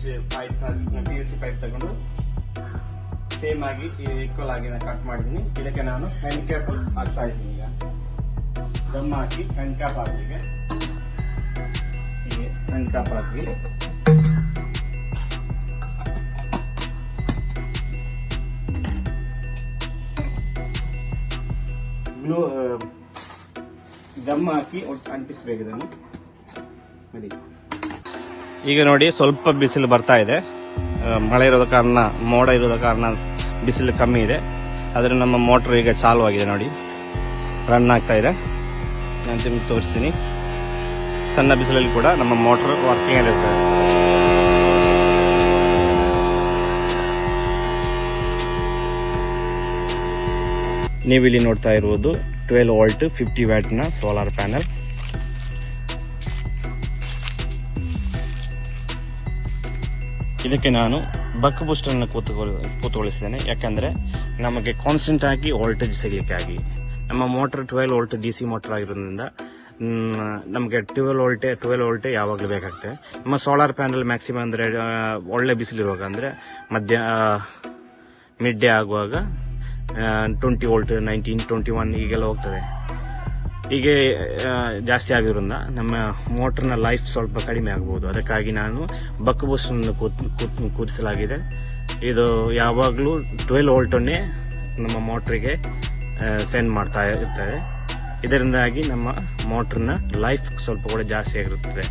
Inch pipe PVC pipe ತಗೊಂಡು same ಆಗಿ equal ಆಗಿ ನಾನು ಕಟ್ ಮಾಡಿದ್ದೀನಿ. ಇದಕ್ಕೆ ನಾನು ಹ್ಯಾಂಡ್ ಕ್ಯಾಪ್ ಹಾಕ್ತಾ ಇದ್ದೀನಿ. ಈಗ ದಮ್ ಹಾಕಿ ಹ್ಯಾಂಡ್ ಕ್ಯಾಪ್ ಹಾಕಲಿಕ್ಕೆ ಹೀಗೆ ಹ್ಯಾಂಡ್ ಕ್ಯಾಪ್ ಹಾಕಿ ಗ್ಲೂ ಗಮ್ ಹಾಕಿ ಅಂಟಿಸ್ಬೇಕು ಇದನ್ನು. ಈಗ ನೋಡಿ ಸ್ವಲ್ಪ ಬಿಸಿಲು ಬರ್ತಾ ಇದೆ. ಮಳೆ ಇರೋದ ಕಾರಣ, ಮೋಡ ಇರೋದ ಕಾರಣ ಬಿಸಿಲು ಕಮ್ಮಿ ಇದೆ. ಆದರೆ ನಮ್ಮ ಮೋಟ್ರ್ ಈಗ ಚಾಲು ಆಗಿದೆ ನೋಡಿ, ರನ್ ಆಗ್ತಾ ಇದೆ. ನಾನು ನಿಮ್ಗೆ ತೋರಿಸ್ತೀನಿ. ಸಣ್ಣ ಬಿಸಿಲಲ್ಲಿ ಕೂಡ ನಮ್ಮ ಮೋಟ್ರ್ ವರ್ಕಿಂಗ್ ಆಗಿರ್ತದೆ. ನೀವಿಲ್ಲಿ ನೋಡ್ತಾ ಇರುವುದು 12 ವೋಲ್ಟ್ 50 ವ್ಯಾಟ್ನ ಸೋಲಾರ್ ಪ್ಯಾನಲ್. ಇದಕ್ಕೆ ನಾನು ಬಕ್ ಬೂಸ್ಟರ್ನ ಕೂತ್ಕೊಳಿಸಿದ್ದೇನೆ. ಯಾಕಂದರೆ ನಮಗೆ ಕಾನ್ಸ್ಟೆಂಟ್ ಆಗಿ ವೋಲ್ಟೇಜ್ ಸಿಗಲಿಕ್ಕಾಗಿ. ನಮ್ಮ ಮೋಟರ್ 12 ವೋಲ್ಟ್ DC ಮೋಟರ್ ಆಗಿರೋದ್ರಿಂದ ನಮಗೆ 12 ವೋಲ್ಟೇ ಯಾವಾಗಲೂ ಬೇಕಾಗ್ತದೆ. ನಮ್ಮ ಸೋಲಾರ್ ಪ್ಯಾನಲ್ ಮ್ಯಾಕ್ಸಿಮಮ್ ಅಂದರೆ ಒಳ್ಳೆ ಬಿಸಿಲಿರುವಾಗ, ಅಂದರೆ ಮಿಡ್ ಡೇ ಆಗುವಾಗ 20 ವೋಲ್ಟ್ 19, 21 ಈಗೆಲ್ಲ ಹೋಗ್ತದೆ. ಹೀಗೆ ಜಾಸ್ತಿ ಆಗಿರೋದ್ರಿಂದ ನಮ್ಮ ಮೋಟ್ರನ್ನ ಲೈಫ್ ಸ್ವಲ್ಪ ಕಡಿಮೆ ಆಗ್ಬೋದು. ಅದಕ್ಕಾಗಿ ನಾನು ಬಕ್ ಬೂಸ್ಟರ್ನ ಕೂರಿಸಲಾಗಿದೆ. ಇದು ಯಾವಾಗಲೂ 12 ವೋಲ್ಟನ್ನೇ ನಮ್ಮ ಮೋಟ್ರಿಗೆ ಸೆಂಡ್ ಮಾಡ್ತಾ ಇರ್ತದೆ. ಇದರಿಂದಾಗಿ ನಮ್ಮ ಮೋಟ್ರನ್ನ ಲೈಫ್ ಸ್ವಲ್ಪ ಕೂಡ ಜಾಸ್ತಿ ಆಗಿರುತ್ತದೆ.